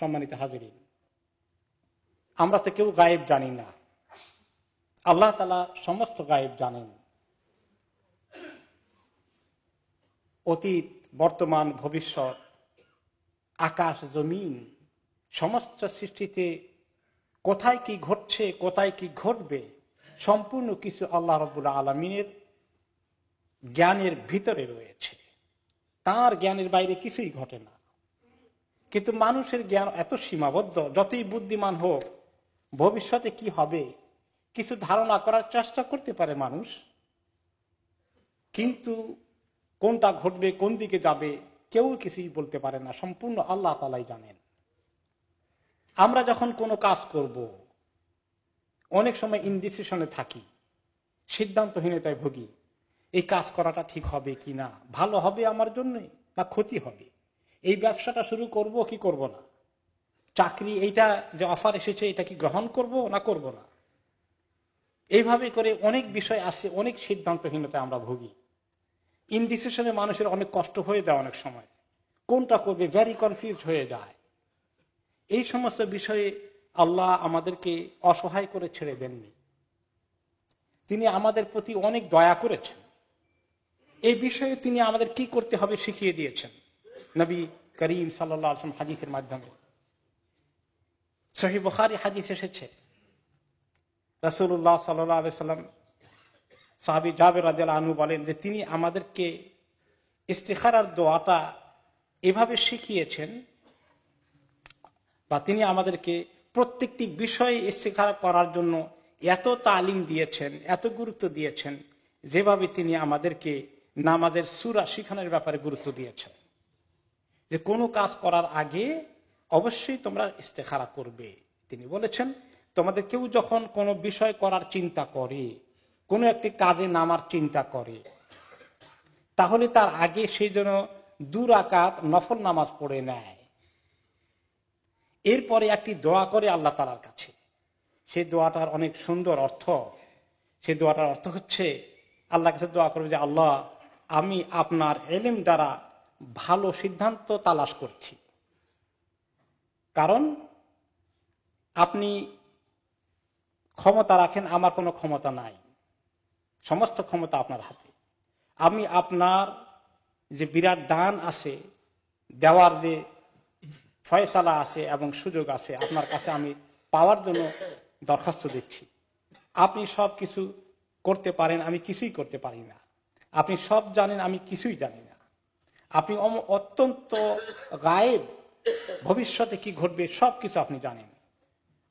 সম্মানিত হাজিরিন, আমরা তো কেউ গায়েব জানি না, আল্লাহ তাআলা সমস্ত গায়েব জানেন। অতীত, বর্তমান, ভবিষ্যৎ, আকাশ জমিন সমস্ত সৃষ্টিতে কোথায় কি ঘটছে, কোথায় কি ঘটবে, সম্পূর্ণ কিছু আল্লাহ রাব্বুল আলামিনের জ্ঞানের ভিতরে রয়েছে। তার জ্ঞানের বাইরে কিছুই ঘটে না। কিন্তু মানুষের জ্ঞান এত সীমাবদ্ধ, যতই বুদ্ধিমান হোক ভবিষ্যতে কি হবে কিছু ধারণা করার চেষ্টা করতে পারে মানুষ, কিন্তু কোনটা ঘটবে, কোন দিকে যাবে কেউ কিছুই বলতে পারে না, সম্পূর্ণ আল্লাহ তাআলাই জানেন। আমরা যখন কোনো কাজ করব অনেক সময় ইনডিসিশনে থাকি, সিদ্ধান্তহীনতায় ভুগি। এই কাজ করাটা ঠিক হবে কি না, ভালো হবে আমার জন্য না ক্ষতি হবে, এই ব্যবসাটা শুরু করব কি করব না, চাকরি এইটা যে অফার এসেছে এটা কি গ্রহণ করব না করব না, এইভাবে করে অনেক বিষয় আসে, অনেক সিদ্ধান্তহীনতায় আমরা ভুগি। ইনডিসিশনে মানুষের অনেক কষ্ট হয়ে যায়, অনেক সময় কোনটা করবে ভেরি কনফিউজ হয়ে যায়। এই সমস্ত বিষয়ে আল্লাহ আমাদেরকে অসহায় করে ছেড়ে দেননি, তিনি আমাদের প্রতি অনেক দয়া করেছেন। এই বিষয়ে তিনি আমাদের কি করতে হবে শিখিয়ে দিয়েছেন নবী করিম সাল্লাল্লাহু আলাইহি ওয়াসাল্লাম হাদিসের মাধ্যমে। সহিহ বুখারী হাদিস এসেছে, রাসূলুল্লাহ সাল্লাল্লাহু আলাইহি ওয়াসাল্লাম সাহাবী জাবের রাদিয়াল্লাহু আনহু বলেন যে তিনি আমাদেরকে ইস্তিখারার দোয়াটা এভাবে শিখিয়েছেন, বা তিনি আমাদেরকে প্রত্যেকটি বিষয়ে ইস্তিখারা করার জন্য এত তালিম দিয়েছেন, এত গুরুত্ব দিয়েছেন, যেভাবে তিনি আমাদেরকে নামাজের সূরা শিখানোর ব্যাপারে গুরুত্ব দিয়েছেন, যে কোনো কাজ করার আগে অবশ্যই তোমরা ইস্তিখারা করবে। তিনি বলেছেন তোমাদের কেউ যখন কোনো বিষয় করার চিন্তা করে, কোনো একটি কাজে নামার চিন্তা করে, তাহলে তার আগে সেই জন্য 2 রাকাত নফল নামাজ পড়ে নেয়, এরপরে একটি দোয়া করে আল্লাহ তাআলার কাছে। সেই দোয়াটার অনেক সুন্দর অর্থ। সেই দোয়াটার অর্থ হচ্ছে আল্লাহর কাছে দোয়া করবে যে আল্লাহ, আমি আপনার ইলম দ্বারা ভালো সিদ্ধান্ত তালাশ করছি, কারণ আপনি ক্ষমতা রাখেন, আমার কোনো ক্ষমতা নাই, সমস্ত ক্ষমতা আপনার হাতে। আমি আপনার যে বিরাট দান আছে, দেওয়ার যে ফয়সালা আছে এবং সুযোগ আছে, আপনার কাছে আমি পাওয়ার জন্য দরখাস্ত দিচ্ছি। আপনি সব কিছু করতে পারেন, আমি কিছুই করতে পারি না। আপনি সব জানেন, আমি কিছুই জানি না। আপনি অত্যন্ত গায়েব, ভবিষ্যতে কি ঘটবে সবকিছু আপনি জানেন।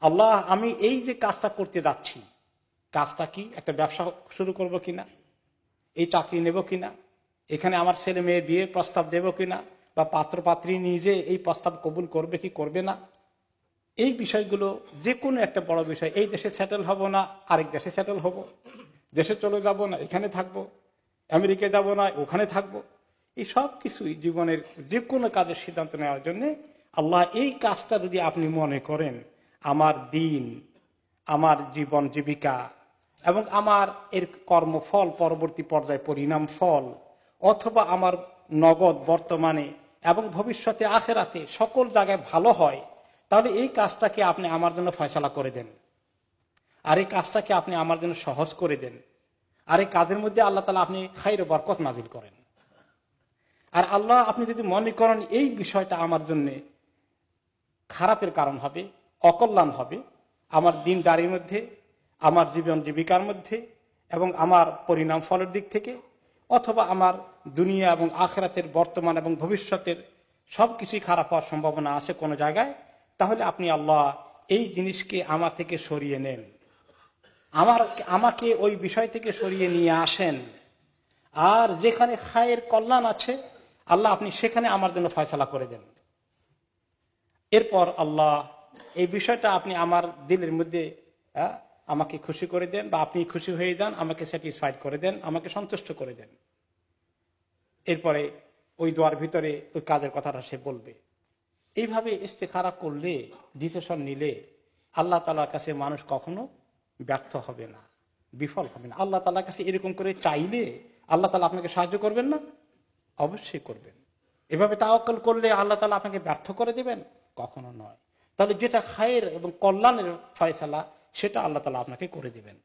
আল্লাহ, আমি এই যে কাজটা করতে যাচ্ছি, কাজটা কি, একটা ব্যবসা শুরু করব কিনা, এই চাকরি নেব কিনা, এখানে আমার ছেলে মেয়ে বিয়ে প্রস্তাব দেব কিনা, বা পাত্র পাত্রী নিজে এই প্রস্তাব কবুল করবে কি করবে না, এই বিষয়গুলো যে কোনো একটা বড় বিষয়। এই দেশে সেটেল হব না আরেক দেশে সেটেল হব, দেশে চলে যাব না এখানে থাকবো, আমেরিকা যাব না ওখানে থাকবো, এই সব কিছুই জীবনের যে কোনো কাজের সিদ্ধান্ত নেওয়ার জন্য আল্লাহ এই কাজটা যদি আপনি মনে করেন আমার দিন, আমার জীবন জীবিকা এবং আমার এর কর্মফল, পরবর্তী পর্যায়ে পরিণাম ফল, অথবা আমার নগদ বর্তমানে এবং ভবিষ্যতে আখিরাতে সকল জায়গায় ভালো হয়, তাহলে এই কাজটাকে আপনি আমার জন্য ফয়সালা করে দেন, আর এই কাজটাকে আপনি আমার জন্য সহজ করে দেন, আর এই কাজের মধ্যে আল্লাহ তাআলা আপনি খাইর ও বরকত নাজিল করেন। আর আল্লাহ, আপনি যদি মনে করেন এই বিষয়টা আমার জন্য খারাপের কারণ হবে, অকল্যাণ হবে, আমার দিনদারির মধ্যে, আমার জীবন জীবিকার মধ্যে এবং আমার পরিণাম ফলের দিক থেকে, অথবা আমার দুনিয়া এবং আখিরাতের বর্তমান এবং ভবিষ্যতের সবকিছুই খারাপ হওয়ার সম্ভাবনা আছে কোনো জায়গায়, তাহলে আপনি আল্লাহ এই জিনিসকে আমার থেকে সরিয়ে নেন, আমাকে ওই বিষয় থেকে সরিয়ে নিয়ে আসেন, আর যেখানে খায়ের কল্যাণ আছে আল্লাহ আপনি সেখানে আমার জন্য ফয়সালা করে দেন। এরপর আল্লাহ এই বিষয়টা আপনি আমার দিলের মধ্যে আমাকে খুশি করে দেন, বা আপনি খুশি হয়ে যান, আমাকে স্যাটিসফাইড করে দেন, আমাকে সন্তুষ্ট করে দেন। এরপরে ওই দোয়ার ভিতরে ওই কাজের কথাটা সে বলবে। এইভাবে ইস্তেখারা করলে, ডিসিশন নিলে আল্লাহ তাআলার কাছে মানুষ কখনো ব্যর্থ হবে না, বিফল হবে না। আল্লাহ তাআলার কাছে এরকম করে চাইলে আল্লাহ তাআলা আপনাকে সাহায্য করবেন না? অবশ্যই করবেন। এভাবে তাওয়াক্কুল করলে আল্লাহ তাআলা আপনাকে ব্যর্থ করে দিবেন? কখনো নয়। তাহলে যেটা খায়ের এবং কল্যাণের ফয়সালা সেটা আল্লাহ তাআলা আপনাকে করে দিবেন।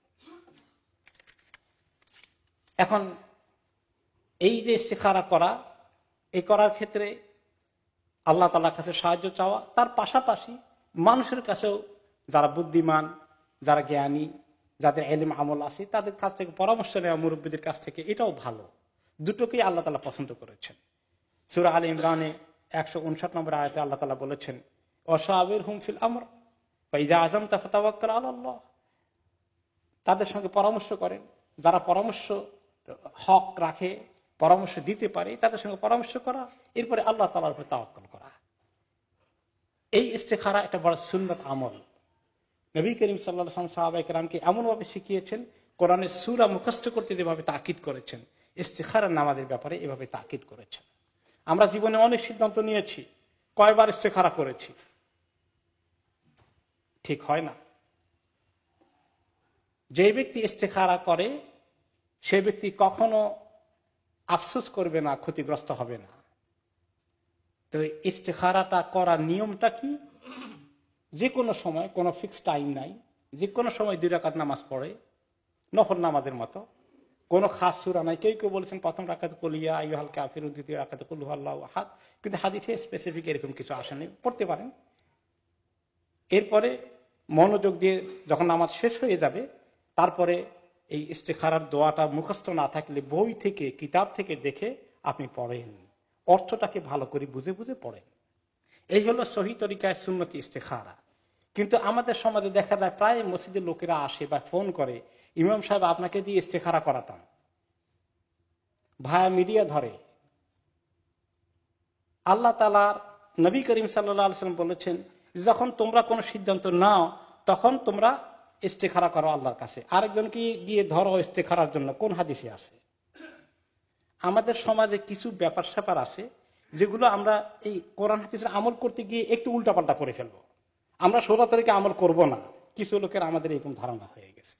এখন এই যে ইস্তিখারা করা, এই করার ক্ষেত্রে আল্লাহ তাআলার কাছে সাহায্য চাওয়া, তার পাশাপাশি মানুষের কাছেও যারা বুদ্ধিমান, যারা জ্ঞানী, যাদের ইলম আমল আছে তাদের কাছ থেকে পরামর্শ নেওয়া, মুরব্বীদের কাছ থেকে, এটাও ভালো। দুটোকেই আল্লাহ তাআলা পছন্দ করেছেন। সূরা আলে ইমরানে 159 নম্বর আয়াতে আল্লাহ তাআলা বলেছেন, ওয়াশাবিরহুম ফিল আমর ফাইযা আযামতা ফাতাওয়াক্কাল আলাল্লাহ। তাদের সঙ্গে পরামর্শ করেন, যারা পরামর্শ হক রাখে, পরামর্শ দিতে পারে, তাদের সঙ্গে পরামর্শ করা, এরপরে আল্লাহ তাআলার উপর তাওয়াক্কুল করা। এই ইস্তিখারা একটা বড় সুন্নাত আমল। নবী করিম সাল্লাল্লাহু আলাইহি ওয়াসাল্লাম সাহাবায়ে কেরামকে এমনভাবে শিখিয়েছেন, কোরআনের সূরা মুখস্থ করতে যেভাবে তাকিদ করেছেন, ইস্তিখারার নামাজের ব্যাপারে এভাবে তাকিদ করেছেন। আমরা জীবনে অনেক সিদ্ধান্ত নিয়েছি, কয়বার ইস্তিখারা করেছি, ঠিক হয় না। যে ব্যক্তি ইস্তিখারা করে সে ব্যক্তি কখনো আফসোস করবে না, ক্ষতিগ্রস্ত হবে না। তো ইস্তিখারাটা করার নিয়মটা কি? যে কোনো সময়, কোনো ফিক্স টাইম নাই, যে কোনো সময় 2 রাকাত নামাজ পড়ে, নফল নামাজের মতো, কোনো খাস সূরা নাই। কেউ কেউ বলেছেন প্রথম রাকাতে কুল ইয়া আইয়ুহাল কাফিরুন, দ্বিতীয় রাকাতে কুল হুয়াল্লাহু আহাদ, কিন্তু হাদিসে স্পেসিফিক এরকম কিছু আসেনি। পড়তে পারেন। এরপরে মনোযোগ দিয়ে যখন নামাজ শেষ হয়ে যাবে, তারপরে এই ইস্তিখারার দোয়াটা মুখস্থ না থাকলে বই থেকে, কিতাব থেকে দেখে আপনি পড়েন, অর্থটাকে ভালো করে বুঝে বুঝে পড়েন। এই হলো সহিহ তরিকায় সুন্নতি ইস্তিখারা। কিন্তু আমাদের সমাজে দেখা যায় প্রায় মসজিদের লোকেরা আসে বা ফোন করে, ইমাম সাহেব আপনাকে দিয়ে ইস্তিখারা করাতাম, ভায়া মিডিয়া ধরে। আল্লাহ তাআলার নবী করিম সাল্লাল্লাহু আলাইহি ওয়াসাল্লাম বলেছেন, যখন তোমরা কোনো সিদ্ধান্ত নাও তখন তোমরা ইস্তিখারা করো আল্লাহর কাছে। আরেকজনকে গিয়ে ধরো ইস্তিখারার জন্য, কোন হাদিসে আছে? আমাদের সমাজে কিছু ব্যাপার স্যাপার আছে যেগুলো আমরা এই কোরআন হাদিসের আমল করতে গিয়ে একটু উল্টাপাল্টা করে ফেলবো, আমরা সোজা তরিকে আমল করব না। কিছু লোকের আমাদের এরকম ধারণা হয়ে গেছে।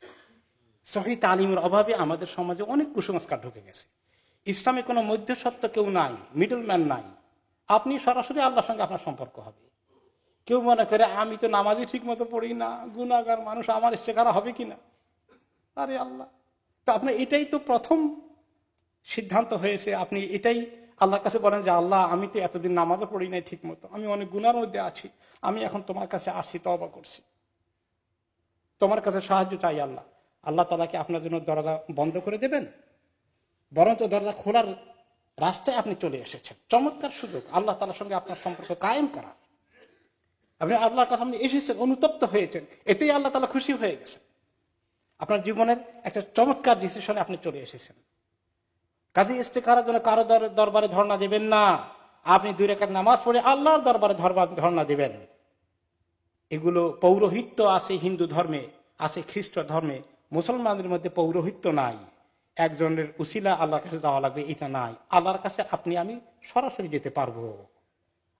সহিহ তালিমের অভাবে আমাদের সমাজে অনেক কুসংস্কার ঢুকে গেছে। ইসলামে কোনো মধ্যস্বত্ব কেউ নাই, মিডল ম্যান নাই। আপনি সরাসরি আল্লাহর সঙ্গে আপনার সম্পর্ক হবে। কেউ মনে করে আমি তো নামাজই ঠিক মতো পড়ি না, গুনাহগার মানুষ, আমার ইস্তেখারা হবে কিনা। আরে আল্লাহ, তো আপনার এটাই তো প্রথম সিদ্ধান্ত হয়েছে। আপনি এটাই আল্লাহর কাছে বলেন যে আল্লাহ, আমি তো এতদিন নামাজও পড়ি নাই ঠিক মতো, আমি অনেক গুনার মধ্যে আছি, আমি এখন তোমার কাছে আসছি, তওবা করছি, তোমার কাছে সাহায্য চাই। আল্লাহ আল্লাহ তাআলা কি আপনার জন্য দরজা বন্ধ করে দেবেন? বরঞ্চ দরজা খোলার রাস্তায় আপনি চলে এসেছেন। চমৎকার সুযোগ আল্লাহ তাআলার সঙ্গে আপনার সম্পর্ক কায়েম করা। আপনি আল্লাহর কাছে আপনি এসেছেন, অনুতপ্ত হয়েছেন, এতেই আল্লাহ তাআলা খুশি হয়ে গেছেন। আপনার জীবনের একটা চমৎকার ডিসিশনে আপনি চলে এসেছেন। কাজে ইস্তিখারার জন্য কারো দরবারে ধর্ণা দিবেন না। আপনি 2 রাকাত নামাজ পড়ে আল্লাহর দরবারে ধর্ণা দিবেন। এগুলো পৌরোহিত্য আছে হিন্দু ধর্মে, আছে খ্রিস্ট ধর্মে, মুসলমানদের মধ্যে পৌরোহিত্য নাই। একজনের উসিলা আল্লাহর কাছে যাওয়া লাগবে, এটা নাই। আল্লাহর কাছে আপনি আমি সরাসরি যেতে পারবো।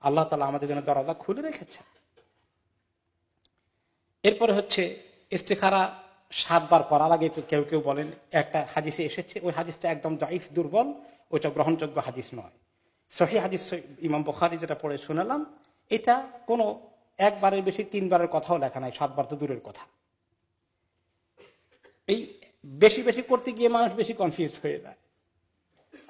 আল্লাহ তাআলা আমাদের জন্য দরজা খুলে রেখেছেন। এরপরে হচ্ছে ইস্তিখারা 7 বার করার আগে কেউ কেউ বলেন, একটা হাদিসে এসেছে, ওই হাদিসটা একদম দাঈফ, দুর্বল, ওইটা গ্রহণযোগ্য হাদিস নয়। সহিহ হাদিস ইমাম বুখারী যেটা পড়ে শোনালাম, এটা কোনো 1 বারের বেশি 3 বারের কথাও লেখা নাই, 7 বার তো দূরের কথা। এই বেশি বেশি করতে গিয়ে মানুষ বেশি কনফিউজ হয়ে যায়।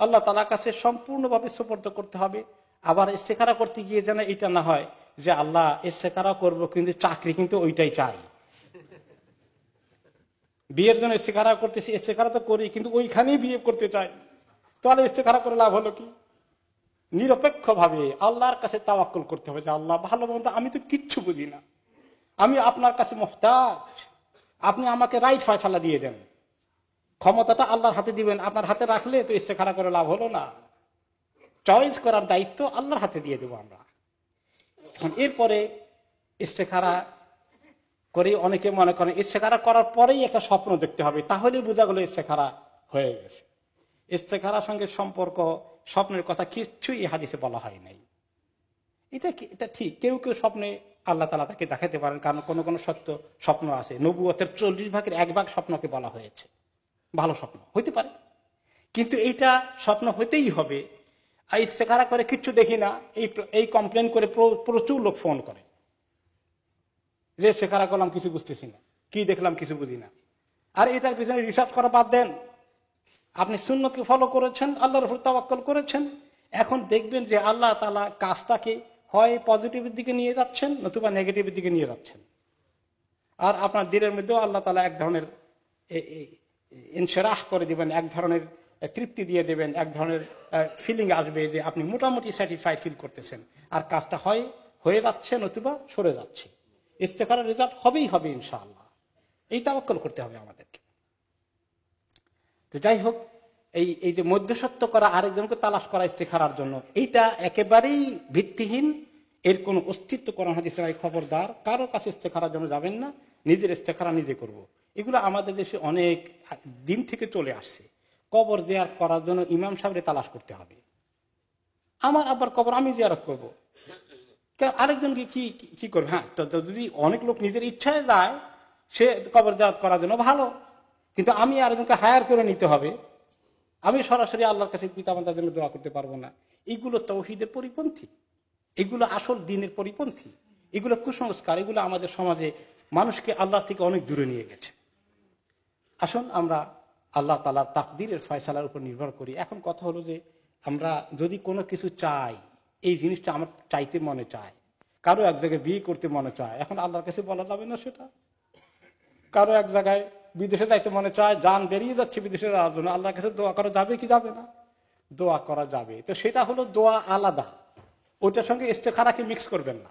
আল্লাহ তাআলার কাছে সম্পূর্ণভাবে সুপর্দ করতে হবে। আবার ইস্তিখারা করতে গিয়ে যেন এটা না হয় যে আল্লাহ ইস্তিখারা করব কিন্তু চাকরি কিন্তু ওইটাই চাই, বিয়ের জন্য ইস্তিখারা করতেছি, ইস্তিখারা তো করি কিন্তু ওইখানেই বিয়ে করতে চাই, তাহলে ইস্তিখারা করে লাভ হলো কি? নিরপেক্ষ ভাবে আল্লাহর কাছে তাওয়াক্কুল করতে হবে যে আল্লাহ ভালো মন্দ আমি তো কিচ্ছু বুঝি না, আমি আপনার কাছে মুহতাজ, আপনি আমাকে রাইট ফয়সালা দিয়ে দেন। ক্ষমতাটা আল্লাহর হাতে দিবেন, আপনার হাতে রাখলে তো ইস্তেখারা করে লাভ হলো না। চয়েস করার দায়িত্ব আল্লাহর হাতে দিয়ে দেবো আমরা। এখন এরপরে ইস্তেখারা করে অনেকে মনে করেন ইস্তেখারা করার পরেই একটা স্বপ্ন দেখতে হবে, তাহলেই বোঝা গেল ইস্তেখারা হয়ে গেছে। ইস্তেখারার সঙ্গে সম্পর্ক, স্বপ্নের কথা কিচ্ছুই এই হাদিসে বলা হয় নাই। এটা ঠিক, কেউ কেউ স্বপ্নে আল্লাহ তাআলা তাকে দেখাতে পারেন, কারণ কোন কোন সত্য স্বপ্ন আছে, নবুয়তের 40 ভাগের 1 ভাগ স্বপ্নকে বলা হয়েছে, ভালো স্বপ্ন হইতে পারে। কিন্তু এইটা স্বপ্ন হইতেই হবে আর ইস্তেখারা করে কিচ্ছু দেখি না, এই কমপ্লেন করে প্রচুর লোক ফোন করে যে ইস্তেখারা করলাম কিছু বুঝতেছি না, কি দেখলাম কিছু বুঝি না। আর এটার পিছনে রিসার্চ করা বাদ দেন। আপনি সুন্নতকে ফলো করেছেন, আল্লাহর উপর তাওয়াক্কুল করেছেন, এখন দেখবেন যে আল্লাহ তাআলা কাজটাকে হয় পজিটিভের দিকে নিয়ে যাচ্ছেন নতুবা নেগেটিভের দিকে নিয়ে যাচ্ছেন। আর আপনার দিলের মধ্যেও আল্লাহ তাআলা এক ধরনের ইনশরাহ করে দিবেন, এক ধরনের তৃপ্তি দিয়ে দেবেন, এক ধরনের ফিলিং আসবে যে আপনি মোটামুটি স্যাটিসফাইড ফিল করতেছেন, আর কাজটা হয় হয়ে যাচ্ছে নতুবা সরে যাচ্ছে। ইস্তেখারার রেজাল্ট হবেই হবে ইনশাআল্লাহ। এই তাওয়াক্কুল করতে হবে আমাদেরকে। তো যাই হোক, এই যে মধ্যস্বত্ব করা, আরেকজনকে তালাশ করা ইস্তেখারার জন্য, এইটা একেবারেই ভিত্তিহীন। এর কোন অস্তিত্ব কোরআন হাদিসে নাই। খবরদার কারো কাছে ইস্তেখারার জন্য যাবেন না, নিজের ইস্তেখারা নিজে করব। এগুলো আমাদের দেশে অনেক দিন থেকে চলে আসছে। কবর জিয়ারত করার জন্য ইমাম সাহেবের তালাশ করতে হবে। আমার আবার কবর আমি জিয়ারত করব, আরেকজনকে কি করবে? হ্যাঁ, যদি অনেক লোক নিজের ইচ্ছায় যায়, সে কবর জিয়ারত করার জন্য ভালো, কিন্তু আমি আরেকজনকে হায়ার করে নিতে হবে। আমি সরাসরি আল্লাহর কাছে পিতামাতার জন্য দোয়া করতে পারবো না। এগুলো তৌহিদের পরিপন্থী, এগুলো আসল দ্বীনের পরিপন্থী, এগুলো কুসংস্কার, এগুলো আমাদের সমাজে মানুষকে আল্লাহ থেকে অনেক দূরে নিয়ে গেছে। আসুন আমরা আল্লাহ তাআলার তাকদীরের ফয়সালার উপর নির্ভর করি। এখন কথা হলো যে আমরা যদি কোনো কিছু চাই, এই জিনিসটা আমার চাইতে মনে চায়, কারো এক জায়গায় বিয়ে করতে মনে চায়, এখন আল্লাহর কাছে বলা যাবে না সেটা। কারো এক জায়গায় বিদেশে যাইতে মনে চায়, জান বেরিয়ে যাচ্ছে বিদেশে যাওয়ার জন্য, আল্লাহর কাছে দোয়া করা যাবে কি যাবে না? দোয়া করা যাবে। তো সেটা হলো দোয়া আলাদা, ওইটার সঙ্গে ইস্তেখারাকে মিক্স করবেন না।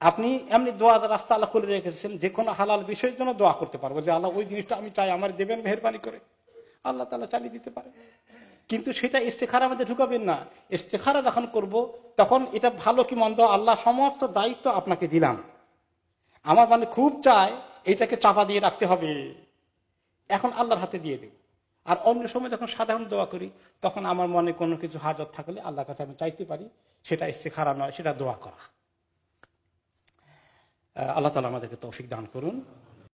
আপনি এমনি দোয়া রাস্তা আল্লাহ খুলে রেখেছেন, যে কোনো হালাল বিষয়ের জন্য দোয়া করতে পারবো, যে আল্লাহ ওই জিনিসটা আমি চাই, আমার দেবেন মেহেরবানি করে, আল্লাহ তাআলা চালিয়ে দিতে পারে। কিন্তু সেটা ইস্তেখারার মধ্যে ঢুকাবেন না। ইস্তেখারা যখন করব, তখন এটা ভালো কি মন্দ আল্লাহ সমস্ত দায়িত্ব আপনাকে দিলাম, আমার মানে খুব চায় এটাকে চাপা দিয়ে রাখতে হবে, এখন আল্লাহর হাতে দিয়ে দেব। আর অন্য সময় যখন সাধারণ দোয়া করি, তখন আমার মনে কোনো কিছু হাজত থাকলে আল্লাহর কাছে আমি চাইতে পারি, সেটা ইস্তেখারা নয়, সেটা দোয়া করা। আল্লাহ তাআলা আমাদেরকে তৌফিক দান করুন।